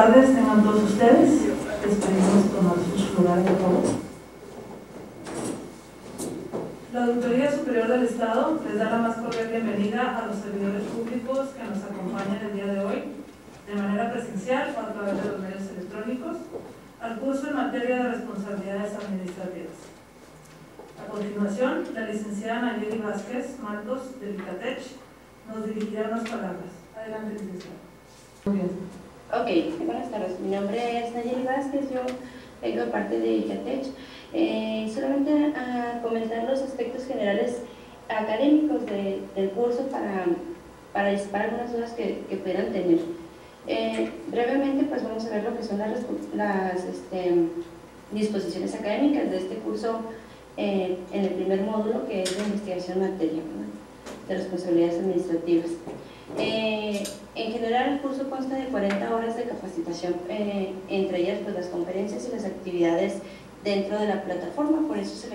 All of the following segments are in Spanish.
tardes tengan todos ustedes. Les pedimos tomar sus lugares, por favor. La Auditoría Superior del Estado les da la más cordial bienvenida a los servidores públicos que nos acompañan el día de hoy, de manera presencial o a través de los medios electrónicos, al curso en materia de responsabilidades administrativas. A continuación, la licenciada Nayeli Vázquez Matos del ICATECH nos dirigirá unas palabras. Adelante, licenciada. Muy bien. Ok, buenas tardes. Mi nombre es Nayeli Vázquez, yo vengo de parte de ICATECH. Solamente a comentar los aspectos generales académicos del curso para disipar algunas dudas que pudieran tener. Brevemente, pues vamos a ver lo que son las disposiciones académicas de este curso en el primer módulo, que es de investigación materia, ¿no?, de responsabilidades administrativas. En general, el curso consta de 40 horas de capacitación, entre ellas pues las conferencias y las actividades dentro de la plataforma, por eso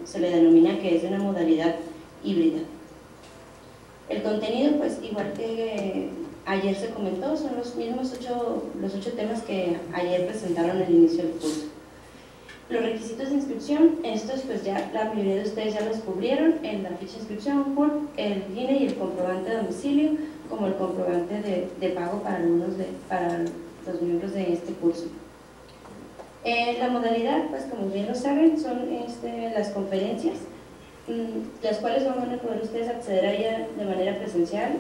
se le denomina que es de una modalidad híbrida. El contenido, pues igual que ayer se comentó, son los mismos los 8 temas que ayer presentaron al inicio del curso. Los requisitos de inscripción, estos pues ya la mayoría de ustedes ya los cubrieron en la ficha de inscripción, con el INE y el comprobante de domicilio, como el comprobante de pago para los miembros de este curso. La modalidad, pues como bien lo saben, son las conferencias, las cuales van a poder ustedes acceder a ella de manera presencial,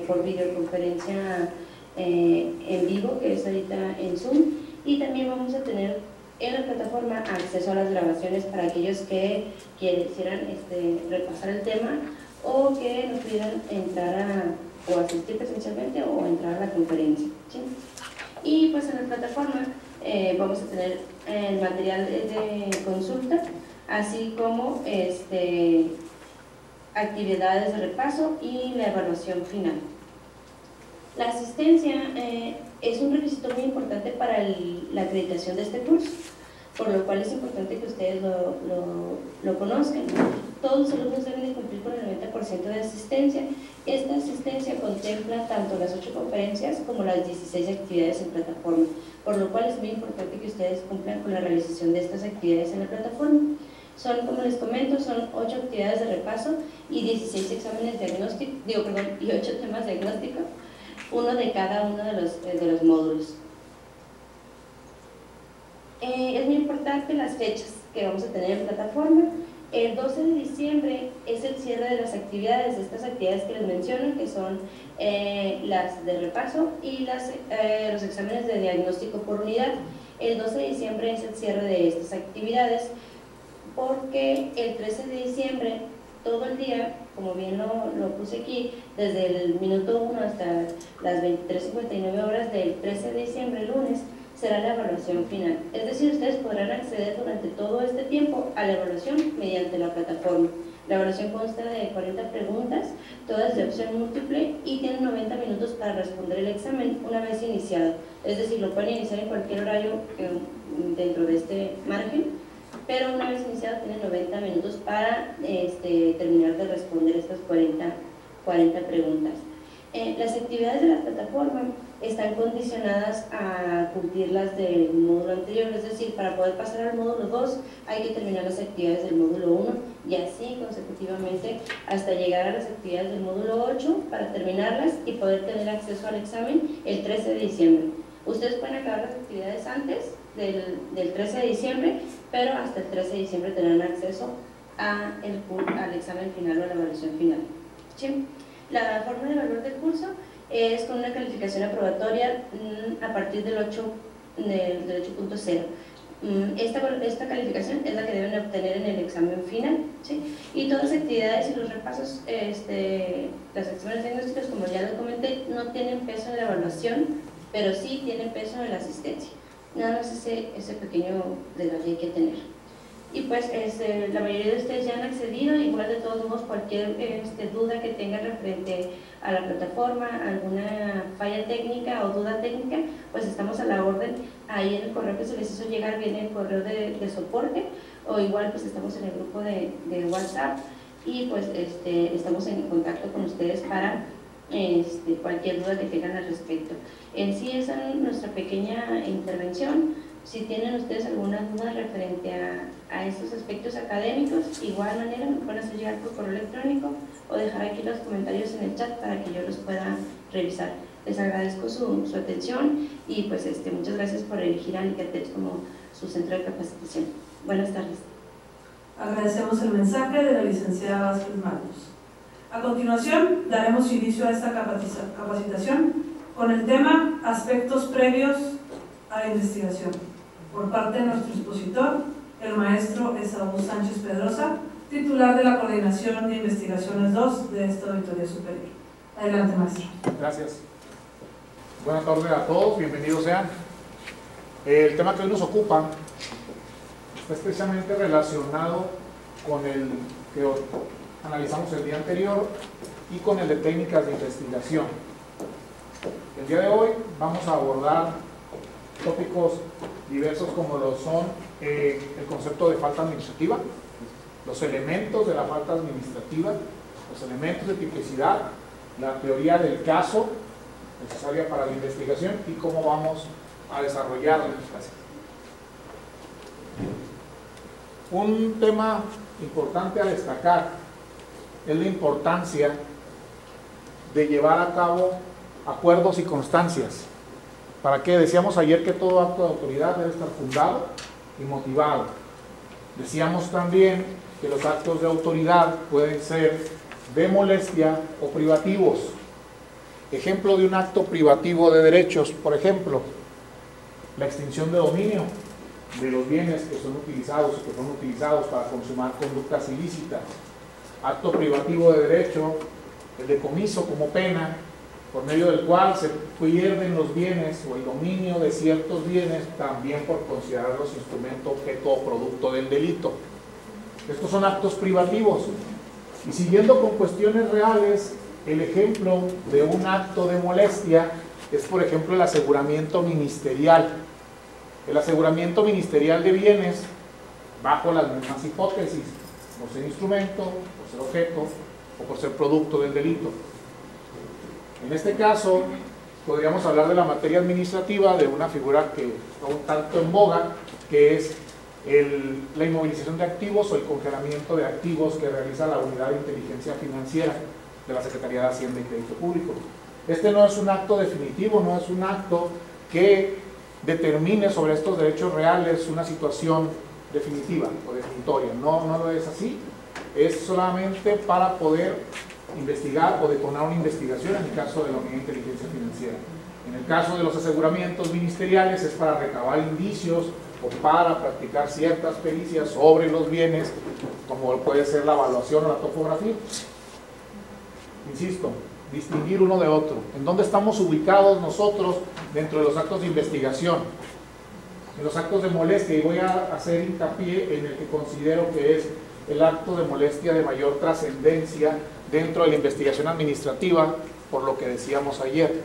por videoconferencia en vivo, que es ahorita en Zoom, y también vamos a tener en la plataforma acceso a las grabaciones para aquellos que quisieran repasar el tema o que no pudieran entrar o asistir presencialmente o entrar a la conferencia, ¿sí? Y pues en la plataforma vamos a tener el material de consulta, así como actividades de repaso y la evaluación final. La asistencia es un requisito muy importante para la acreditación de este curso, por lo cual es importante que ustedes lo conozcan. Todos los alumnos deben de cumplir con el 90% de asistencia. Esta asistencia contempla tanto las 8 conferencias como las 16 actividades en plataforma, por lo cual es muy importante que ustedes cumplan con la realización de estas actividades en la plataforma. Son, como les comento, son 8 actividades de repaso y 16 exámenes diagnósticos, y 8 temas diagnósticos, uno de cada uno de los módulos. Es muy importante las fechas que vamos a tener en plataforma. El 12 de diciembre es el cierre de las actividades, de estas actividades que les menciono, que son las de repaso y los exámenes de diagnóstico por unidad. El 12 de diciembre es el cierre de estas actividades, porque el 13 de diciembre, todo el día, como bien lo puse aquí, desde el minuto 1 hasta las 23:59 horas del 13 de diciembre, lunes, será la evaluación final. Es decir, ustedes podrán acceder durante todo este tiempo a la evaluación mediante la plataforma. La evaluación consta de 40 preguntas, todas de opción múltiple, y tienen 90 minutos para responder el examen una vez iniciado. Es decir, lo pueden iniciar en cualquier horario dentro de este margen, pero una vez iniciado tienen 90 minutos para terminar de responder estas 40 preguntas. Las actividades de la plataforma están condicionadas a cumplir las del módulo anterior, es decir, para poder pasar al módulo 2 hay que terminar las actividades del módulo 1 y así consecutivamente hasta llegar a las actividades del módulo 8 para terminarlas y poder tener acceso al examen el 13 de diciembre. Ustedes pueden acabar las actividades antes del 13 de diciembre, pero hasta el 13 de diciembre tendrán acceso al examen final o a la evaluación final, ¿sí? La forma de evaluar del curso es con una calificación aprobatoria a partir del 8.0. Esta calificación es la que deben obtener en el examen final, ¿sí? Y todas las actividades y los repasos, las exámenes diagnósticos, como ya lo comenté, no tienen peso en la evaluación, pero sí tienen peso en la asistencia. Nada más ese pequeño detalle hay que tener. Y pues la mayoría de ustedes ya han accedido. Igual, de todos modos, cualquier duda que tengan referente a la plataforma, alguna falla técnica o duda técnica, pues estamos a la orden. Ahí en el correo que se les hizo llegar viene el correo de soporte, o igual pues estamos en el grupo de WhatsApp y pues estamos en contacto con ustedes para cualquier duda que tengan al respecto. En sí, esa es nuestra pequeña intervención. Si tienen ustedes alguna duda referente a estos aspectos académicos, igual manera me pueden hacer llegar por correo electrónico o dejar aquí los comentarios en el chat para que yo los pueda revisar. Les agradezco su atención y pues muchas gracias por elegir a Nicatech como su centro de capacitación. Buenas tardes. Agradecemos el mensaje de la licenciada Vázquez Marcos. A continuación, daremos inicio a esta capacitación con el tema Aspectos previos a la investigación, por parte de nuestro expositor, el maestro Esaú Sánchez Pedrosa, titular de la Coordinación de Investigaciones 2 de esta Auditoría Superior. Adelante, maestro. Gracias. Buenas tardes a todos, bienvenidos sean. El tema que hoy nos ocupa está especialmente relacionado con el que analizamos el día anterior y con el de técnicas de investigación. El día de hoy vamos a abordar tópicos diversos como lo son el concepto de falta administrativa, los elementos de la falta administrativa, los elementos de tipicidad, la teoría del caso necesaria para la investigación y cómo vamos a desarrollarla. Un tema importante a destacar es la importancia de llevar a cabo acuerdos y constancias. ¿Para qué? Decíamos ayer que todo acto de autoridad debe estar fundado y motivado. Decíamos también que los actos de autoridad pueden ser de molestia o privativos. Ejemplo de un acto privativo de derechos, por ejemplo, la extinción de dominio de los bienes que son utilizados o que fueron utilizados para consumar conductas ilícitas. Acto privativo de derecho, el decomiso como pena, por medio del cual se pierden los bienes o el dominio de ciertos bienes, también por considerarlos instrumento, objeto o producto del delito. Estos son actos privativos. Y siguiendo con cuestiones reales, el ejemplo de un acto de molestia es, por ejemplo, el aseguramiento ministerial. El aseguramiento ministerial de bienes, bajo las mismas hipótesis, por ser instrumento, por ser objeto o por ser producto del delito. En este caso, podríamos hablar de la materia administrativa, de una figura que está un tanto en boga, que es la inmovilización de activos o el congelamiento de activos que realiza la Unidad de Inteligencia Financiera de la Secretaría de Hacienda y Crédito Público. Este no es un acto definitivo, no es un acto que determine sobre estos derechos reales una situación definitiva o definitoria. No lo es así. Es solamente para poder investigar o detonar una investigación en el caso de la Unidad de Inteligencia Financiera. En el caso de los aseguramientos ministeriales es para recabar indicios o para practicar ciertas pericias sobre los bienes, como puede ser la evaluación o la topografía. Insisto, distinguir uno de otro. ¿En dónde estamos ubicados nosotros dentro de los actos de investigación? En los actos de molestia, y voy a hacer hincapié en el que considero que es el acto de molestia de mayor trascendencia dentro de la investigación administrativa, por lo que decíamos ayer.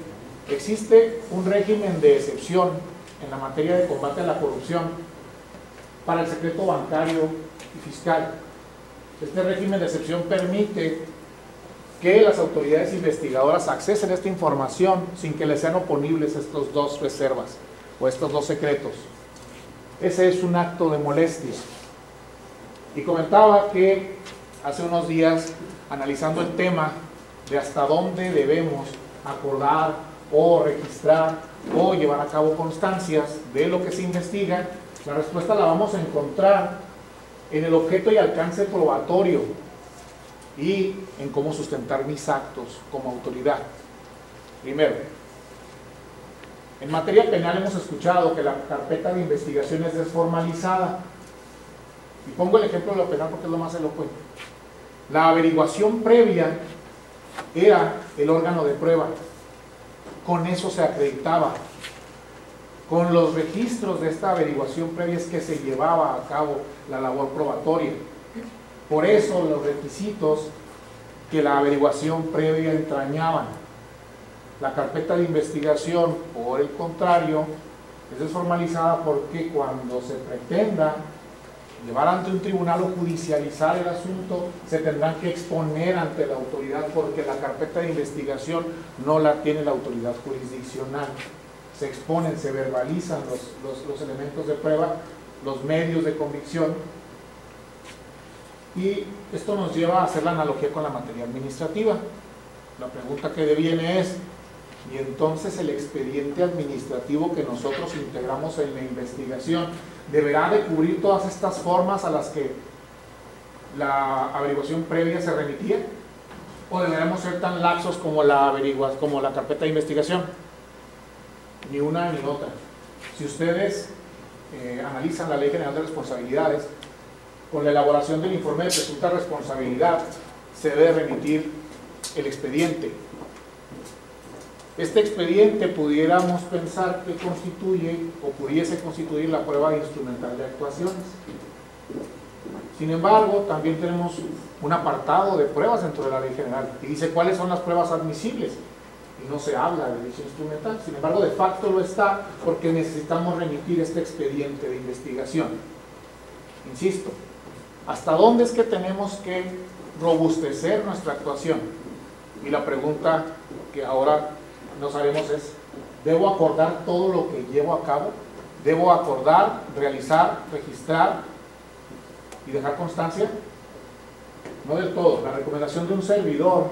Existe un régimen de excepción en la materia de combate a la corrupción para el secreto bancario y fiscal. Este régimen de excepción permite que las autoridades investigadoras accesen a esta información sin que les sean oponibles estos dos reservas o estos dos secretos. Ese es un acto de molestia. Y comentaba que hace unos días, analizando el tema de hasta dónde debemos acordar o registrar o llevar a cabo constancias de lo que se investiga, la respuesta la vamos a encontrar en el objeto y alcance probatorio y en cómo sustentar mis actos como autoridad. Primero, en materia penal hemos escuchado que la carpeta de investigación es desformalizada. Y pongo el ejemplo de lo penal porque es lo más elocuente. La averiguación previa era el órgano de prueba. Con eso se acreditaba. Con los registros de esta averiguación previa es que se llevaba a cabo la labor probatoria. Por eso los requisitos que la averiguación previa entrañaban. La carpeta de investigación, por el contrario, es desformalizada porque cuando se pretenda llevar ante un tribunal o judicializar el asunto, se tendrán que exponer ante la autoridad porque la carpeta de investigación no la tiene la autoridad jurisdiccional. Se exponen, se verbalizan los elementos de prueba, los medios de convicción, y esto nos lleva a hacer la analogía con la materia administrativa. La pregunta que deviene es, y entonces el expediente administrativo que nosotros integramos en la investigación deberá de cubrir todas estas formas a las que la averiguación previa se remitía, o deberemos ser tan laxos como la carpeta de investigación. Ni una ni otra. Si ustedes analizan la Ley General de Responsabilidades, con la elaboración del informe de presunta responsabilidad se debe remitir el expediente. Este expediente pudiéramos pensar que constituye o pudiese constituir la prueba instrumental de actuaciones. Sin embargo, también tenemos un apartado de pruebas dentro de la Ley General y dice cuáles son las pruebas admisibles, y no se habla de dicho instrumental. Sin embargo, de facto lo está, porque necesitamos remitir este expediente de investigación. Insisto, ¿hasta dónde es que tenemos que robustecer nuestra actuación? Y la pregunta que ahora nos haremos es, ¿debo acordar todo lo que llevo a cabo? ¿Debo acordar, realizar, registrar y dejar constancia? No del todo. La recomendación de un servidor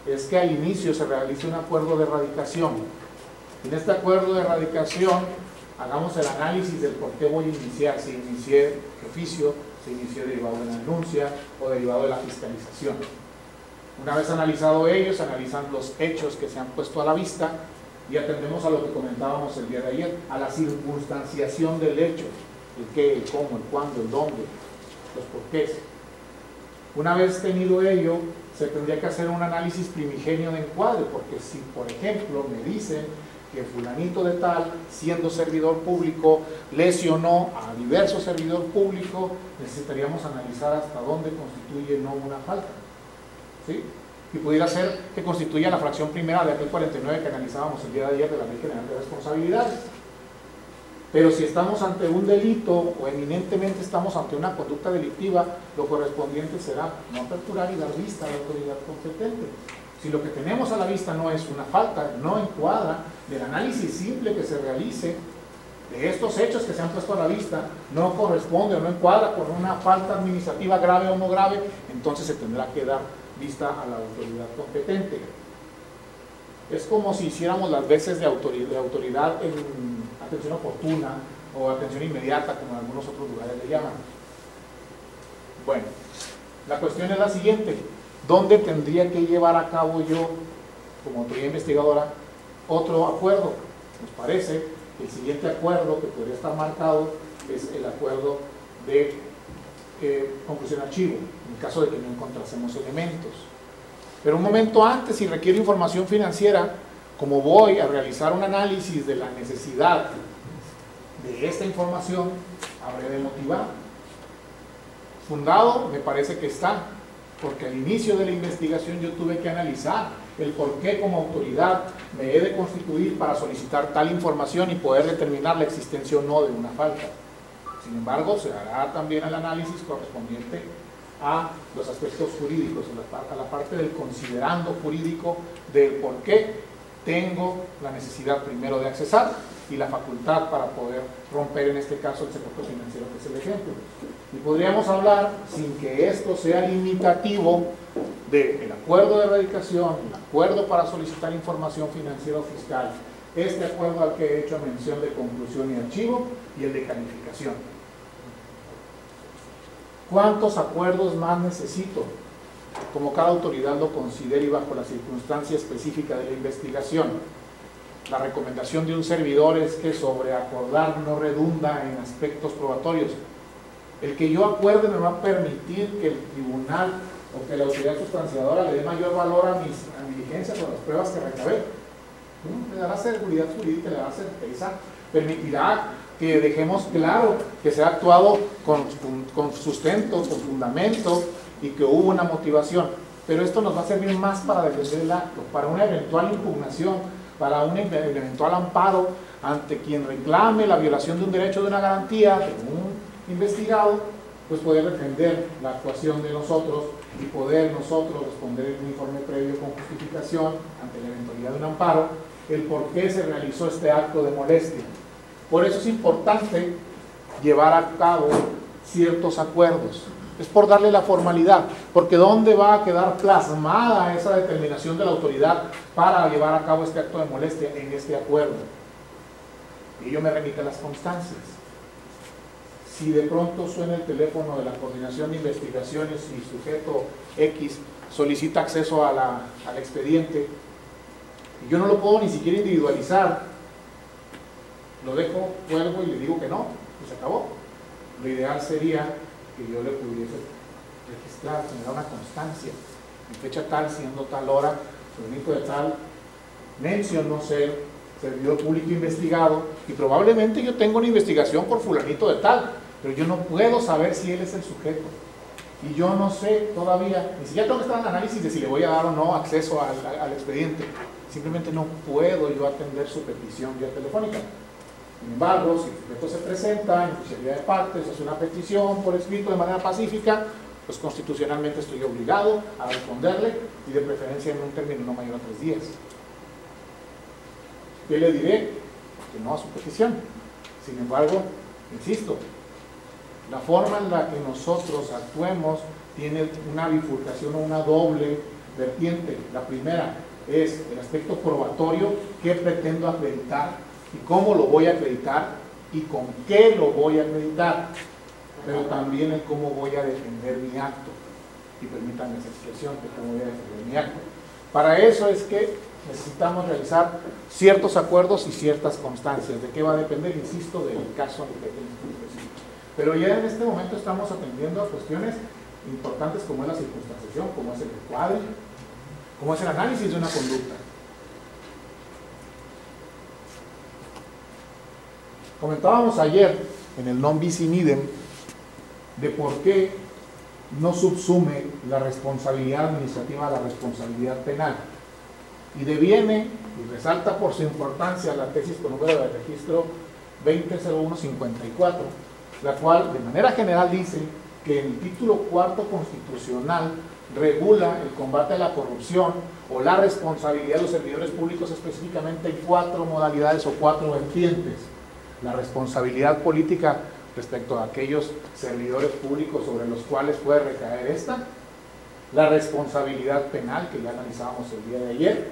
es que al inicio se realice un acuerdo de erradicación. En este acuerdo de erradicación hagamos el análisis del por qué voy a iniciar, si inicié de oficio, si inicié derivado de la denuncia o derivado de la fiscalización. Una vez analizado ello, se analizan los hechos que se han puesto a la vista y atendemos a lo que comentábamos el día de ayer, a la circunstanciación del hecho, el qué, el cómo, el cuándo, el dónde, los porqués. Una vez tenido ello, se tendría que hacer un análisis primigenio de encuadre, porque si, por ejemplo, me dicen que fulanito de tal, siendo servidor público, lesionó a diverso servidor público, necesitaríamos analizar hasta dónde constituye no una falta, ¿sí? Y pudiera ser que constituya la fracción primera de aquel 49 que analizábamos el día de ayer de la Ley General de Responsabilidades. Pero si estamos ante un delito o eminentemente estamos ante una conducta delictiva, lo correspondiente será no aperturar y dar vista a la autoridad competente. Si lo que tenemos a la vista no es una falta, no encuadra, del análisis simple que se realice de estos hechos que se han puesto a la vista, no corresponde o no encuadra con una falta administrativa grave o no grave, entonces se tendrá que dar vista a la autoridad competente. Es como si hiciéramos las veces de autoridad en atención oportuna o atención inmediata, como en algunos otros lugares le llaman. Bueno, la cuestión es la siguiente: ¿dónde tendría que llevar a cabo yo, como autoridad investigadora, otro acuerdo? Nos parece que el siguiente acuerdo que podría estar marcado es el acuerdo de conclusión archivo, en caso de que no encontrásemos elementos. Pero un momento antes, si requiere información financiera, como voy a realizar un análisis de la necesidad de esta información, habré de motivar. Fundado, me parece que está, porque al inicio de la investigación yo tuve que analizar el por qué como autoridad me he de constituir para solicitar tal información y poder determinar la existencia o no de una falta. Sin embargo, se hará también el análisis correspondiente a los aspectos jurídicos, a la parte del considerando jurídico del por qué tengo la necesidad primero de accesar y la facultad para poder romper en este caso el secreto financiero, que es el ejemplo. Y podríamos hablar, sin que esto sea limitativo, del acuerdo de erradicación, el acuerdo para solicitar información financiera o fiscal, este acuerdo al que he hecho mención de conclusión y archivo, y el de calificación. ¿Cuántos acuerdos más necesito? Como cada autoridad lo considere y bajo la circunstancia específica de la investigación. La recomendación de un servidor es que sobre acordar no redunda en aspectos probatorios. El que yo acuerde me va a permitir que el tribunal o que la autoridad sustanciadora le dé mayor valor a mi diligencia con las pruebas que recabé. Le dará seguridad jurídica, le dará certeza, permitirá que dejemos claro que se ha actuado con sustento, con fundamento y que hubo una motivación. Pero esto nos va a servir más para defender el acto, para una eventual impugnación, para un eventual amparo ante quien reclame la violación de un derecho, de una garantía de un investigado. pues poder defender la actuación de nosotros y poder nosotros responder en un informe previo con justificación ante la eventualidad de un amparo, el por qué se realizó este acto de molestia. Por eso es importante llevar a cabo ciertos acuerdos. Es por darle la formalidad, porque ¿dónde va a quedar plasmada esa determinación de la autoridad para llevar a cabo este acto de molestia? En este acuerdo. Y yo me remito a las constancias. Si de pronto suena el teléfono de la Coordinación de Investigaciones y sujeto X solicita acceso al expediente, y yo no lo puedo ni siquiera individualizar, lo dejo, cuelgo y le digo que no, y se acabó. Lo ideal sería que yo le pudiese registrar, generar una constancia, en fecha tal, siendo tal hora, fulanito de tal, mencionó ser servidor público investigado, y probablemente yo tengo una investigación por fulanito de tal, pero yo no puedo saber si él es el sujeto. Y yo no sé todavía, ni siquiera tengo que estar en análisis de si le voy a dar o no acceso al expediente. Simplemente no puedo yo atender su petición vía telefónica. Sin embargo, si el sujeto se presenta en oficialidad de partes, hace una petición por escrito de manera pacífica, pues constitucionalmente estoy obligado a responderle, y de preferencia en un término no mayor a 3 días. ¿Qué le diré? Que no a su petición. Sin embargo, insisto, la forma en la que nosotros actuemos tiene una bifurcación o una doble vertiente. La primera es el aspecto probatorio, qué pretendo acreditar y cómo lo voy a acreditar y con qué lo voy a acreditar, pero también el cómo voy a defender mi acto. Y permítanme esa expresión, que cómo voy a defender mi acto. Para eso es que necesitamos realizar ciertos acuerdos y ciertas constancias. ¿De qué va a depender? Insisto, del caso específico. Pero ya en este momento estamos atendiendo a cuestiones importantes como es la circunstanciación, como es el encuadre, como es el análisis de una conducta. Comentábamos ayer en el non bis in idem de por qué no subsume la responsabilidad administrativa a la responsabilidad penal. Y deviene y resalta por su importancia la tesis con número de registro 200154, la cual de manera general dice que el título cuarto constitucional regula el combate a la corrupción o la responsabilidad de los servidores públicos específicamente en 4 modalidades o 4 vertientes. La responsabilidad política respecto a aquellos servidores públicos sobre los cuales puede recaer esta, la responsabilidad penal, que ya analizábamos el día de ayer,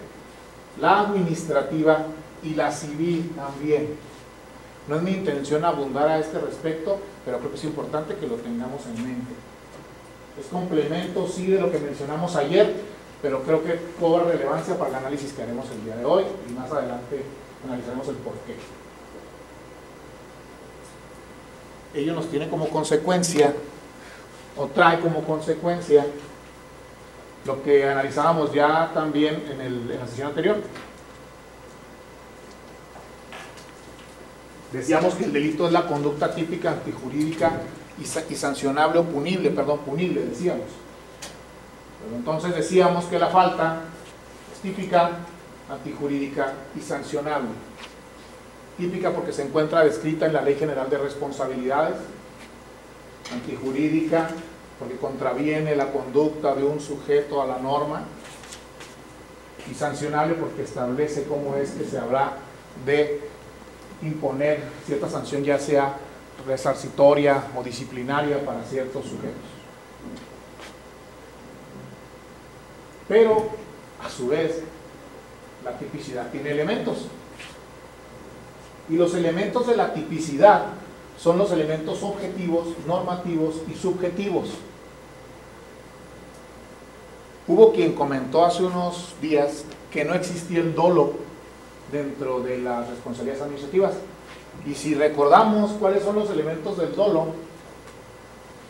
la administrativa y la civil también. No es mi intención abundar a este respecto, pero creo que es importante que lo tengamos en mente. Es complemento, sí, de lo que mencionamos ayer, pero creo que cobra relevancia para el análisis que haremos el día de hoy, y más adelante analizaremos el porqué. Ello nos tiene como consecuencia, o trae como consecuencia, lo que analizábamos ya también en la sesión anterior. Decíamos que el delito es la conducta típica, antijurídica y sancionable o punible, punible, decíamos. Pero entonces decíamos que la falta es típica, antijurídica y sancionable. Típica porque se encuentra descrita en la Ley General de Responsabilidades, antijurídica porque contraviene la conducta de un sujeto a la norma, y sancionable porque establece cómo es que se habrá de imponer cierta sanción, ya sea resarcitoria o disciplinaria para ciertos sujetos. Pero, a su vez, la tipicidad tiene elementos. Y los elementos de la tipicidad son los elementos objetivos, normativos y subjetivos. Hubo quien comentó hace unos días que no existía el dolo dentro de las responsabilidades administrativas. Y si recordamos cuáles son los elementos del dolo,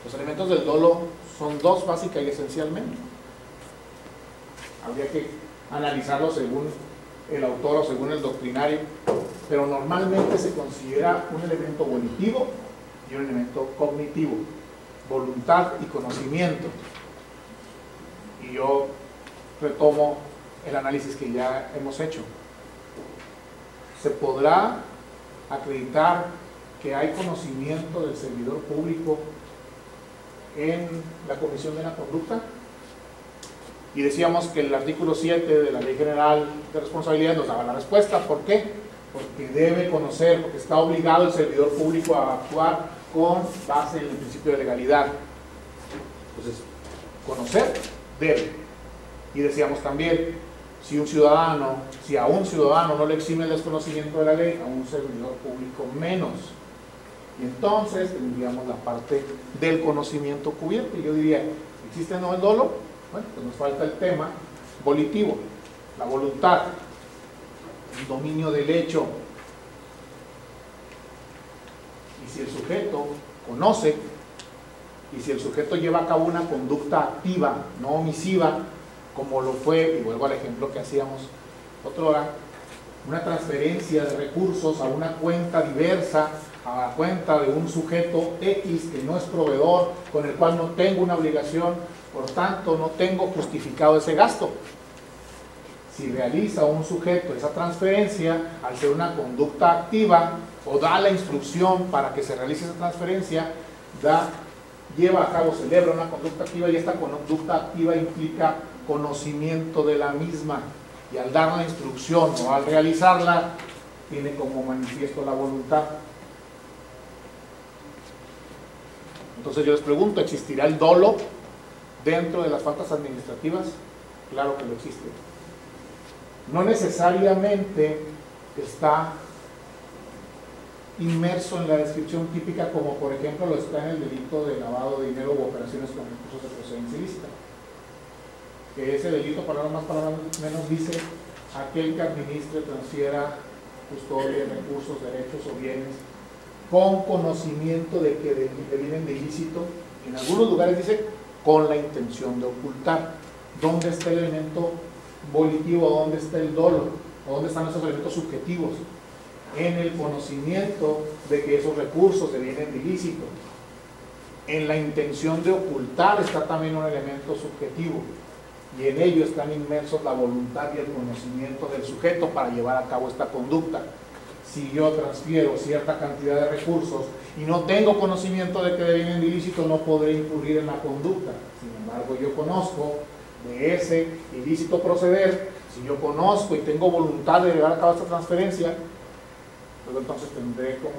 los elementos del dolo son 2 básica y esencialmente. Habría que analizarlo según el autor o según el doctrinario, pero normalmente se considera un elemento volitivo y un elemento cognitivo, voluntad y conocimiento. Y yo retomo el análisis que ya hemos hecho. Se podrá acreditar que hay conocimiento del servidor público en la comisión de la conducta. Y decíamos que el artículo 7 de la Ley General de Responsabilidad nos daba la respuesta. ¿Por qué? Porque debe conocer, porque está obligado el servidor público a actuar con base en el principio de legalidad. Entonces, conocer debe. Y decíamos también, si a un ciudadano no le exime el desconocimiento de la ley, a un servidor público menos. Y entonces tendríamos la parte del conocimiento cubierto. Y yo diría, ¿existe o no el dolo? Bueno, pues nos falta el tema volitivo, la voluntad, el dominio del hecho. Y si el sujeto conoce, y si el sujeto lleva a cabo una conducta activa, no omisiva, como lo fue, y vuelvo al ejemplo que hacíamos otra hora, una transferencia de recursos a una cuenta diversa, a la cuenta de un sujeto X que no es proveedor, con el cual no tengo una obligación, por tanto no tengo justificado ese gasto. Si realiza un sujeto esa transferencia, al ser una conducta activa, o da la instrucción para que se realice esa transferencia, lleva a cabo, celebra una conducta activa, y esta conducta activa implica conocimiento de la misma, y al dar la instrucción o al realizarla, tiene como manifiesto la voluntad. Entonces yo les pregunto, ¿existirá el dolo dentro de las faltas administrativas? Claro que lo existe. No necesariamente está inmerso en la descripción típica, como por ejemplo lo está en el delito de lavado de dinero u operaciones con recursos de procedencia ilícita, que ese delito, palabras más, palabras menos, dice aquel que administre, transfiera, custodie recursos, derechos o bienes con conocimiento de que vienen de ilícito. En algunos lugares dice con la intención de ocultar. ¿Dónde está el elemento volitivo? ¿Dónde está el dolo? ¿Dónde están esos elementos subjetivos? En el conocimiento de que esos recursos vienen de ilícito. En la intención de ocultar está también un elemento subjetivo, y en ello están inmersos la voluntad y el conocimiento del sujeto para llevar a cabo esta conducta. Si yo transfiero cierta cantidad de recursos y no tengo conocimiento de que vienen de ilícito, no podré incurrir en la conducta. Sin embargo, yo conozco de ese ilícito proceder, si yo conozco y tengo voluntad de llevar a cabo esta transferencia, pues entonces tendré como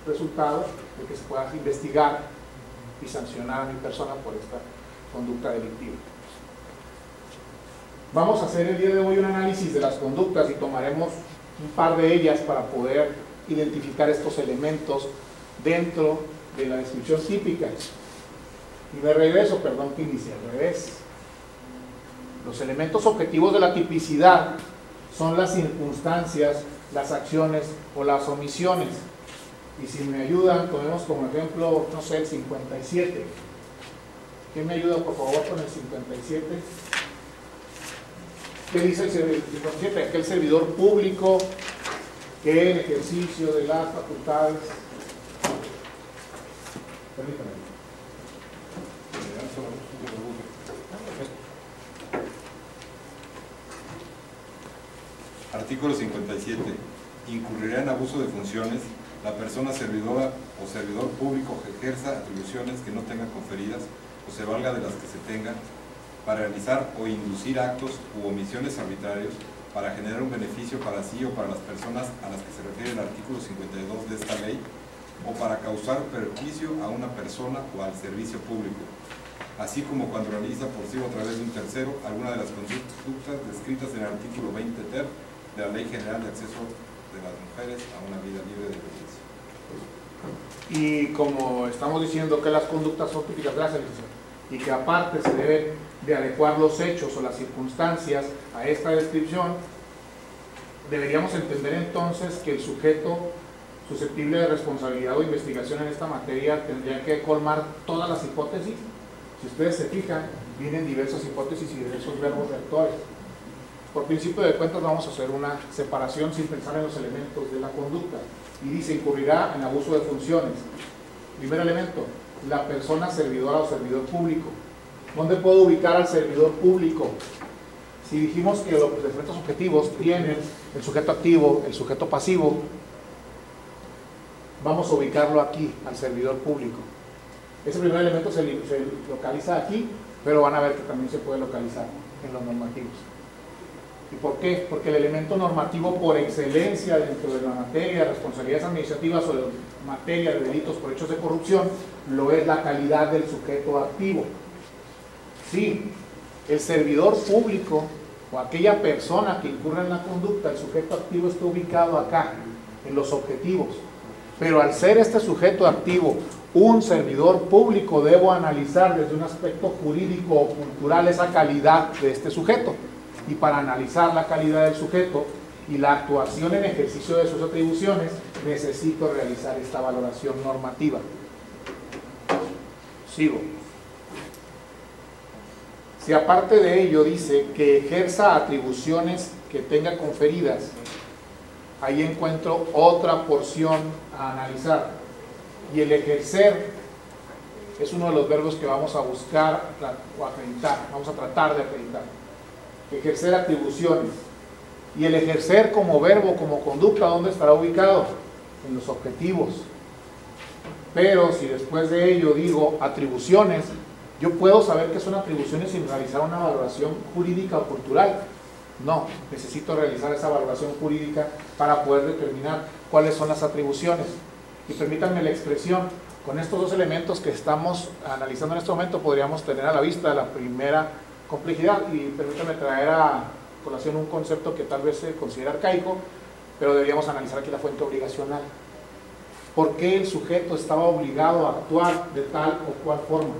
resultado de que se pueda investigar y sancionar a mi persona por esta conducta delictiva. Vamos a hacer el día de hoy un análisis de las conductas y tomaremos un par de ellas para poder identificar estos elementos dentro de la descripción típica. Y me regreso, perdón que inicie al revés. Los elementos objetivos de la tipicidad son las circunstancias, las acciones o las omisiones. Y si me ayudan, tomemos como ejemplo, no sé, el 57. ¿Quién me ayuda, por favor, con el 57? ¿Qué dice el 57? Aquel servidor público que en ejercicio de las facultades... Permítame. Artículo 57. Incurrirá en abuso de funciones la persona servidora o servidor público que ejerza atribuciones que no tenga conferidas o se valga de las que se tengan para realizar o inducir actos u omisiones arbitrarios para generar un beneficio para sí o para las personas a las que se refiere el artículo 52 de esta ley, o para causar perjuicio a una persona o al servicio público, así como cuando realiza por sí o a través de un tercero alguna de las conductas descritas en el artículo 20 ter de la Ley General de Acceso de las Mujeres a una vida libre de violencia. Y como estamos diciendo que las conductas son típicas, gracias, y que aparte se deben de adecuar los hechos o las circunstancias a esta descripción, deberíamos entender entonces que el sujeto susceptible de responsabilidad o investigación en esta materia tendría que colmar todas las hipótesis. Si ustedes se fijan, vienen diversas hipótesis y diversos verbos reactores. Por principio de cuentas vamos a hacer una separación sin pensar en los elementos de la conducta. Y dice, incurrirá en abuso de funciones. Primer elemento, la persona servidora o servidor público. ¿Dónde puedo ubicar al servidor público? Si dijimos que los efectos objetivos tienen el sujeto activo, el sujeto pasivo, vamos a ubicarlo aquí, al servidor público. Ese primer elemento se localiza aquí, pero van a ver que también se puede localizar en los normativos. ¿Y por qué? Porque el elemento normativo por excelencia dentro de la materia de responsabilidades administrativas o de materia de delitos por hechos de corrupción, lo es la calidad del sujeto activo. Sí, el servidor público o aquella persona que incurra en la conducta, el sujeto activo está ubicado acá, en los objetivos. Pero al ser este sujeto activo un servidor público, debo analizar desde un aspecto jurídico o cultural esa calidad de este sujeto. Y para analizar la calidad del sujeto y la actuación en ejercicio de sus atribuciones, necesito realizar esta valoración normativa. Sigo. Si aparte de ello dice que ejerza atribuciones que tenga conferidas, ahí encuentro otra porción a analizar. Y el ejercer es uno de los verbos que vamos a buscar o acreditar, vamos a tratar de acreditar. Ejercer atribuciones. Y el ejercer como verbo, como conducta, ¿dónde estará ubicado? En los objetivos. Pero si después de ello digo atribuciones, yo puedo saber qué son atribuciones sin realizar una valoración jurídica o cultural. No, necesito realizar esa valoración jurídica para poder determinar cuáles son las atribuciones. Y permítanme la expresión, con estos dos elementos que estamos analizando en este momento podríamos tener a la vista la primera complejidad, y permítanme traer a colación un concepto que tal vez se considera arcaico, pero deberíamos analizar aquí la fuente obligacional. ¿Por qué el sujeto estaba obligado a actuar de tal o cual forma?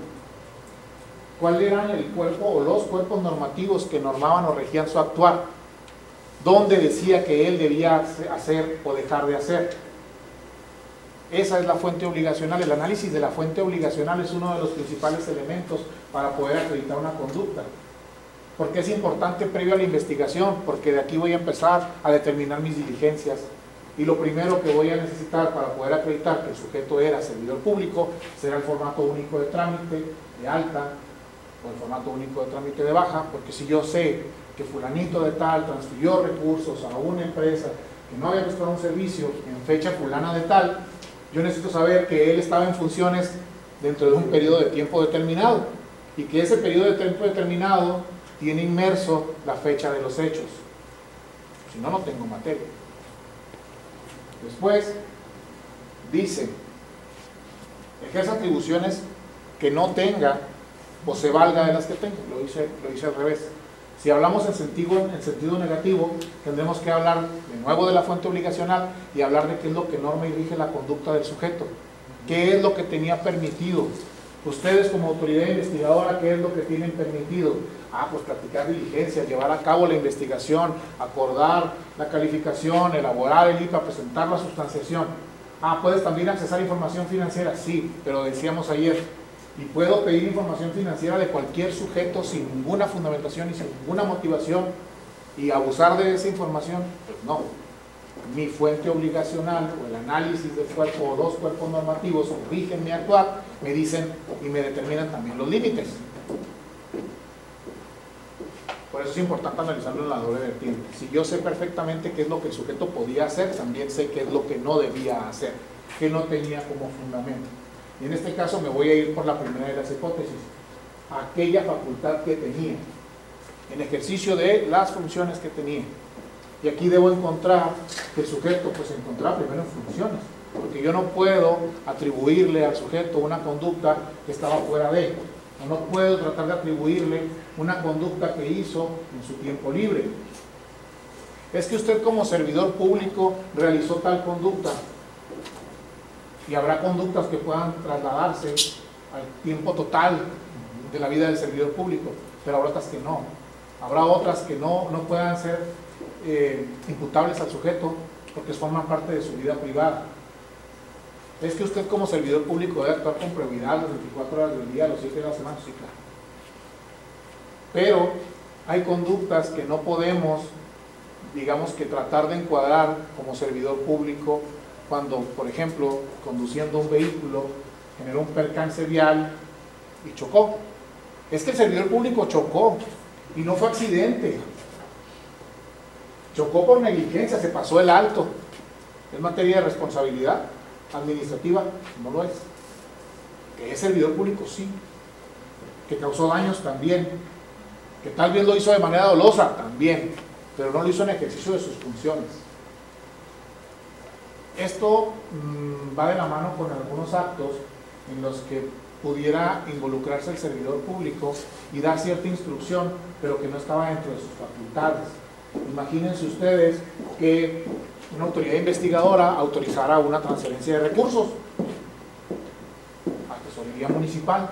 ¿Cuál eran el cuerpo o los cuerpos normativos que normaban o regían su actuar? ¿Dónde decía que él debía hacer o dejar de hacer? Esa es la fuente obligacional. El análisis de la fuente obligacional es uno de los principales elementos para poder acreditar una conducta. ¿Por qué es importante previo a la investigación? Porque de aquí voy a empezar a determinar mis diligencias. Y lo primero que voy a necesitar para poder acreditar que el sujeto era servidor público será el formato único de trámite de alta o el formato único de trámite de baja, porque si yo sé que fulanito de tal transfirió recursos a una empresa que no había prestado un servicio en fecha fulana de tal, yo necesito saber que él estaba en funciones dentro de un periodo de tiempo determinado y que ese periodo de tiempo determinado tiene inmerso la fecha de los hechos. Si no, no tengo materia. Después dice, ejerce atribuciones que no tenga o se valga de las que tenga. Lo hice al revés. Si hablamos en sentido negativo, tendremos que hablar de nuevo de la fuente obligacional y hablar de qué es lo que norma y rige la conducta del sujeto. ¿Qué es lo que tenía permitido? Ustedes como autoridad investigadora, ¿qué es lo que tienen permitido? Pues practicar diligencias, llevar a cabo la investigación, acordar la calificación, elaborar el IPA, presentar la sustanciación. ¿Puedes también accesar información financiera? Sí, pero decíamos ayer, y puedo pedir información financiera de cualquier sujeto sin ninguna fundamentación y sin ninguna motivación y abusar de esa información. Pues no. Mi fuente obligacional o el análisis del cuerpo o dos cuerpos normativos que rigen mi actuar me dicen y me determinan también los límites. Por eso es importante analizarlo en la doble vertiente. Si yo sé perfectamente qué es lo que el sujeto podía hacer, también sé qué es lo que no debía hacer, qué no tenía como fundamento. Y en este caso me voy a ir por la primera de las hipótesis, aquella facultad que tenía, en ejercicio de las funciones que tenía. Y aquí debo encontrar que el sujeto pues se encontraba primero en funciones, porque yo no puedo atribuirle al sujeto una conducta que estaba fuera de él, o no puedo tratar de atribuirle una conducta que hizo en su tiempo libre. Es que usted como servidor público realizó tal conducta, y habrá conductas que puedan trasladarse al tiempo total de la vida del servidor público, pero habrá otras que no. Habrá otras que no puedan ser imputables al sujeto porque forman parte de su vida privada. Es que usted como servidor público debe actuar con prioridad las 24 horas del día, los 7 de la semana, sí, claro. Pero hay conductas que no podemos, digamos que tratar de encuadrar como servidor público cuando, por ejemplo, conduciendo un vehículo, generó un percance vial y chocó. Es que el servidor público chocó y no fue accidente. Chocó por negligencia, se pasó el alto. ¿Es materia de responsabilidad administrativa? No lo es. Que es servidor público, sí. Que causó daños, también. Que tal vez lo hizo de manera dolosa, también. Pero no lo hizo en ejercicio de sus funciones. Esto va de la mano con algunos actos en los que pudiera involucrarse el servidor público y dar cierta instrucción, pero que no estaba dentro de sus facultades. Imagínense ustedes que una autoridad investigadora autorizara una transferencia de recursos a tesorería municipal.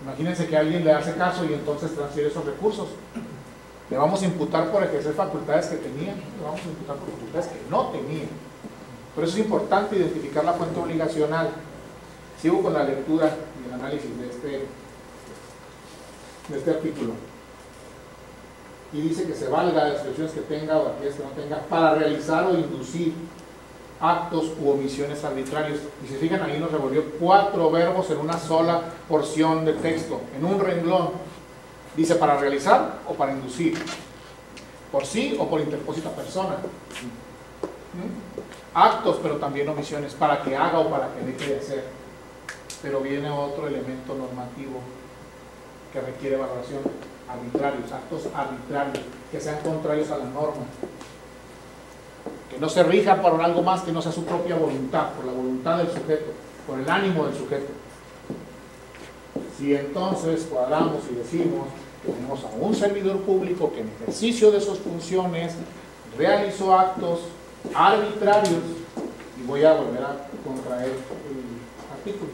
Imagínense que alguien le hace caso y entonces transfiere esos recursos. Le vamos a imputar por ejercer facultades que tenía, le vamos a imputar por facultades que no tenía. Por eso es importante identificar la fuente obligacional. Sigo con la lectura y el análisis de este artículo. Y dice que se valga de las expresiones que tenga o de aquellas que no tenga para realizar o inducir actos u omisiones arbitrarios. Y si fijan, ahí nos revolvió 4 verbos en una sola porción de texto, en un renglón. Dice para realizar o para inducir, por sí o por interpósita persona. Actos, pero también omisiones, para que haga o para que deje de hacer. Pero viene otro elemento normativo que requiere valoración: arbitrarios, actos arbitrarios, que sean contrarios a la norma, que no se rijan por algo más que no sea su propia voluntad, por la voluntad del sujeto, por el ánimo del sujeto. Si entonces cuadramos y decimos que tenemos a un servidor público que en ejercicio de sus funciones realizó actos arbitrarios, y voy a volver a contraer el artículo,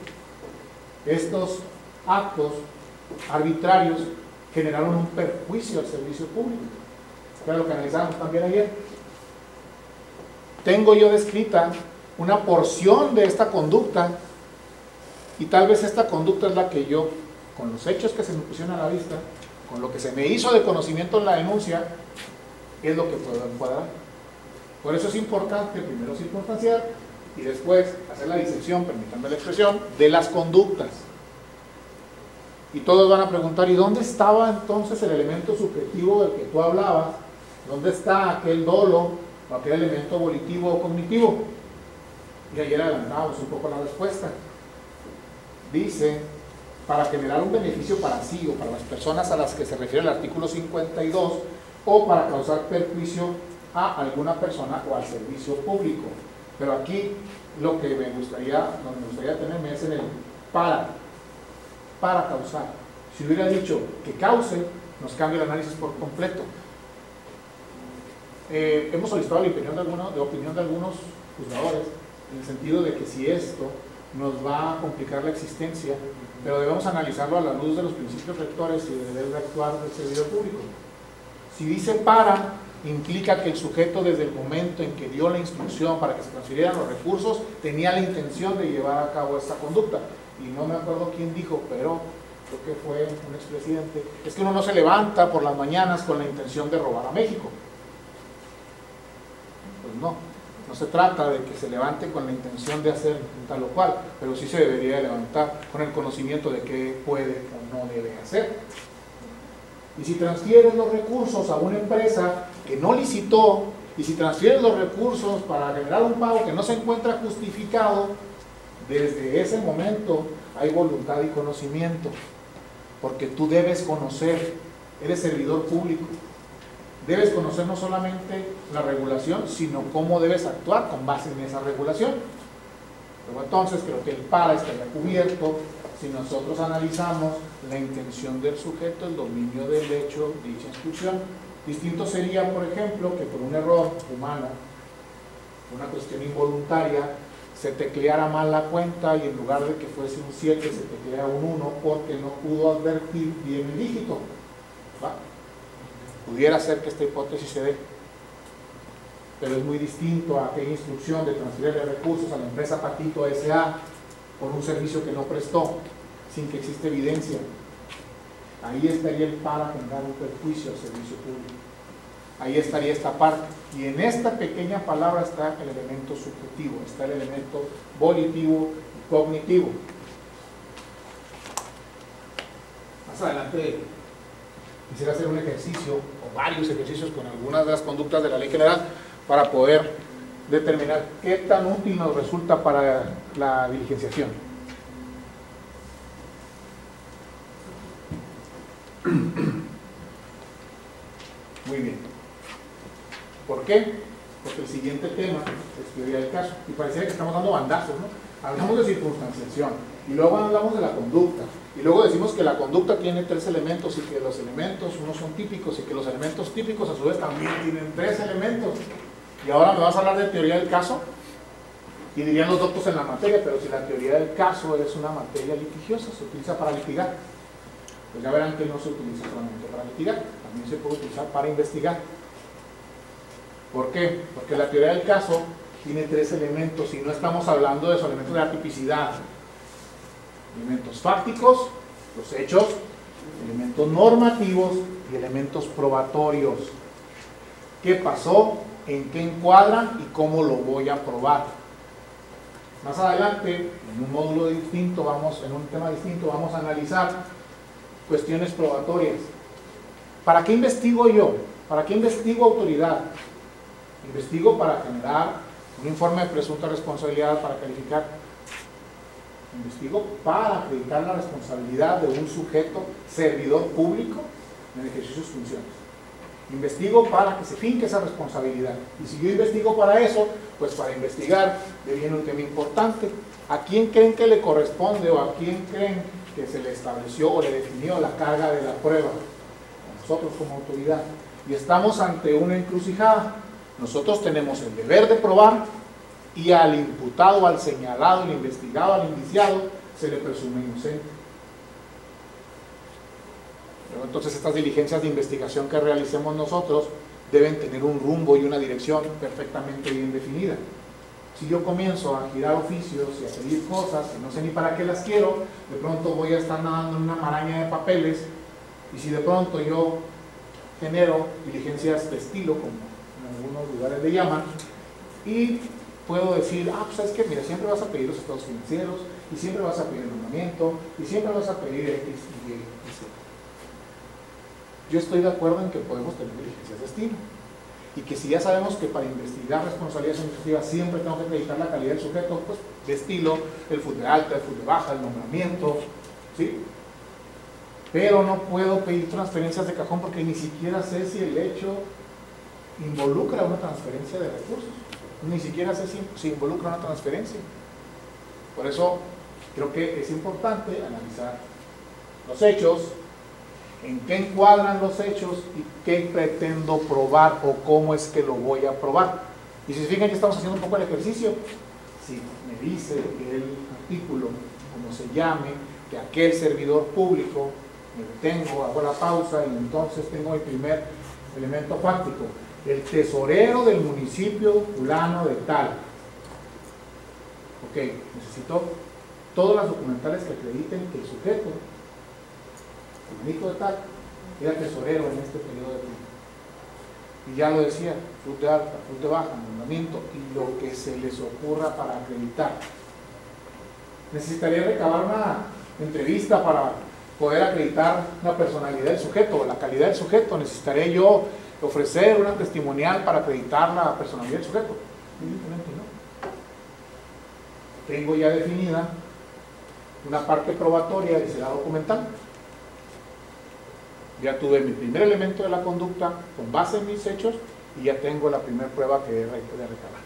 estos actos arbitrarios generaron un perjuicio al servicio público, que era lo que analizamos también ayer. Tengo yo descrita una porción de esta conducta, y tal vez esta conducta es la que yo, con los hechos que se me pusieron a la vista, con lo que se me hizo de conocimiento en la denuncia, es lo que puedo encuadrar. Por eso es importante primero circunstanciar y después hacer la disección, permítanme la expresión, de las conductas. Y todos van a preguntar, ¿y dónde estaba entonces el elemento subjetivo del que tú hablabas? ¿Dónde está aquel dolo o aquel elemento volitivo o cognitivo? Y ayer adelantábamos un poco la respuesta. Dice, para generar un beneficio para sí o para las personas a las que se refiere el artículo 52, o para causar perjuicio a alguna persona o al servicio público. Pero aquí lo que me gustaría tenerme es en el para causar. Si hubiera dicho que cause, nos cambia el análisis por completo. Hemos solicitado la opinión de algunos juzgadores, en el sentido de que si esto nos va a complicar la existencia, pero debemos analizarlo a la luz de los principios rectores y del deber de actuar del servidor público. Si dice para, implica que el sujeto desde el momento en que dio la instrucción para que se transfirieran los recursos, tenía la intención de llevar a cabo esta conducta. Y no me acuerdo quién dijo, pero creo que fue un expresidente, es que uno no se levanta por las mañanas con la intención de robar a México. Pues no se trata de que se levante con la intención de hacer tal o cual, pero sí se debería levantar con el conocimiento de qué puede o no debe hacer. Y si transfieres los recursos a una empresa que no licitó, y si transfieres los recursos para generar un pago que no se encuentra justificado, desde ese momento hay voluntad y conocimiento, porque tú debes conocer, eres servidor público, debes conocer no solamente la regulación, sino cómo debes actuar con base en esa regulación. Pero entonces creo que el para estaría cubierto si nosotros analizamos la intención del sujeto, el dominio del hecho, dicha instrucción. Distinto sería, por ejemplo, que por un error humano, una cuestión involuntaria, se tecleara mal la cuenta y en lugar de que fuese un 7 se teclea un 1 porque no pudo advertir bien el dígito. ¿Va? Pudiera ser que esta hipótesis se dé, pero es muy distinto a aquella instrucción de transferir de recursos a la empresa Patito S.A. por un servicio que no prestó, sin que exista evidencia. Ahí estaría el para generar un perjuicio al servicio público. Ahí estaría esta parte. Y en esta pequeña palabra está el elemento subjetivo, está el elemento volitivo y cognitivo. Más adelante quisiera hacer un ejercicio, o varios ejercicios con algunas de las conductas de la ley general, para poder determinar qué tan útil nos resulta para la diligenciación. Muy bien. ¿Por qué? Porque el siguiente tema es teoría del caso. Y pareciera que estamos dando bandazos, ¿no? Hablamos de circunstanciación, y luego hablamos de la conducta, y luego decimos que la conducta tiene 3 elementos y que los elementos, unos son típicos, y que los elementos típicos a su vez también tienen 3 elementos. Y ahora me vas a hablar de teoría del caso, y dirían los doctos en la materia, pero si la teoría del caso es una materia litigiosa, se utiliza para litigar, pues ya verán que no se utiliza solamente para litigar, también se puede utilizar para investigar. ¿Por qué? Porque la teoría del caso tiene 3 elementos, y no estamos hablando de esos elementos de la tipicidad: elementos fácticos, los hechos, elementos normativos y elementos probatorios. ¿Qué pasó? ¿En qué encuadra? ¿Y cómo lo voy a probar? Más adelante, en un módulo distinto, en un tema distinto, vamos a analizar cuestiones probatorias. ¿Para qué investigo yo? ¿Para qué investigo autoridad? Investigo para generar un informe de presunta responsabilidad, para calificar. Investigo para acreditar la responsabilidad de un sujeto servidor público en el ejercicio de sus funciones. Investigo para que se finque esa responsabilidad. Y si yo investigo para eso, pues para investigar viene un tema importante. ¿A quién creen que le corresponde o a quién creen que se le estableció o le definió la carga de la prueba? A nosotros como autoridad. Y estamos ante una encrucijada. Nosotros tenemos el deber de probar, y al imputado, al señalado, al investigado, al indiciado, se le presume inocente. Pero entonces estas diligencias de investigación que realicemos nosotros deben tener un rumbo y una dirección perfectamente bien definida. Si yo comienzo a girar oficios y a pedir cosas que no sé ni para qué las quiero, de pronto voy a estar nadando en una maraña de papeles, y si de pronto yo genero diligencias de estilo, como en algunos lugares le llaman, y puedo decir, pues es que mira, siempre vas a pedir los estados financieros, y siempre vas a pedir el nombramiento, y siempre vas a pedir X, Y, y Z. Yo estoy de acuerdo en que podemos tener diligencias de estilo, y que si ya sabemos que para investigar responsabilidades administrativas siempre tengo que acreditar la calidad del sujeto, pues de estilo, el FUT de alta, el FUT de baja, el nombramiento, ¿sí? Pero no puedo pedir transferencias de cajón porque ni siquiera sé si el hecho involucra una transferencia de recursos. Ni siquiera sé si involucra una transferencia. Por eso creo que es importante analizar los hechos, en qué encuadran los hechos y qué pretendo probar o cómo es que lo voy a probar. Y si se fijan, ya estamos haciendo un poco el ejercicio. Si me dice el artículo, como se llame, que aquel servidor público, me detengo, hago la pausa y entonces tengo el primer elemento fáctico: el tesorero del municipio fulano de tal. Ok, necesito todas las documentales que acrediten que el sujeto, fulanito de tal, era tesorero en este periodo de tiempo. Y ya lo decía, FUT de alta, FUT de baja, nombramiento y lo que se les ocurra para acreditar. Necesitaría recabar una entrevista para poder acreditar la personalidad del sujeto, la calidad del sujeto. Necesitaré yo ofrecer una testimonial para acreditar la personalidad del sujeto. Evidentemente no. Tengo ya definida una parte probatoria y será documental. Ya tuve mi primer elemento de la conducta con base en mis hechos y ya tengo la primera prueba que he de recabar.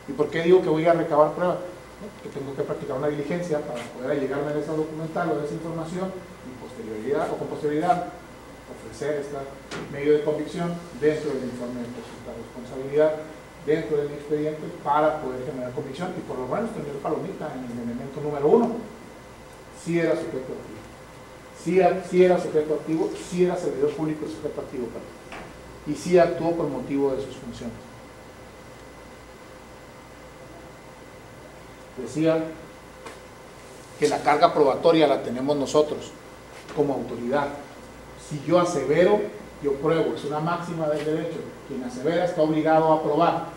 ¿Y por qué digo que voy a recabar pruebas? Que tengo que practicar una diligencia para poder allegarme de esa documental o de esa información y con posterioridad ofrecer este medio de convicción dentro del informe de presunta responsabilidad, dentro de mi expediente, para poder generar convicción y por lo menos tener palomita en el elemento número 1. Si era sujeto activo. Si era sujeto activo, si era servidor público sujeto activo, y si actuó por motivo de sus funciones. Decía que la carga probatoria la tenemos nosotros como autoridad. Si yo asevero, yo pruebo. Es una máxima del derecho. Quien asevera está obligado a probar.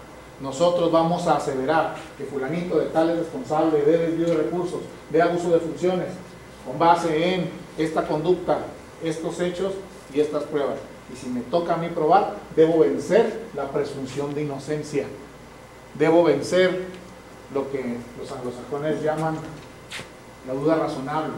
Nosotros vamos a aseverar que fulanito de tal es responsable de desvío de recursos, de abuso de funciones, con base en esta conducta, estos hechos y estas pruebas. Y si me toca a mí probar, debo vencer la presunción de inocencia. Debo vencer lo que los anglosajones llaman la duda razonable.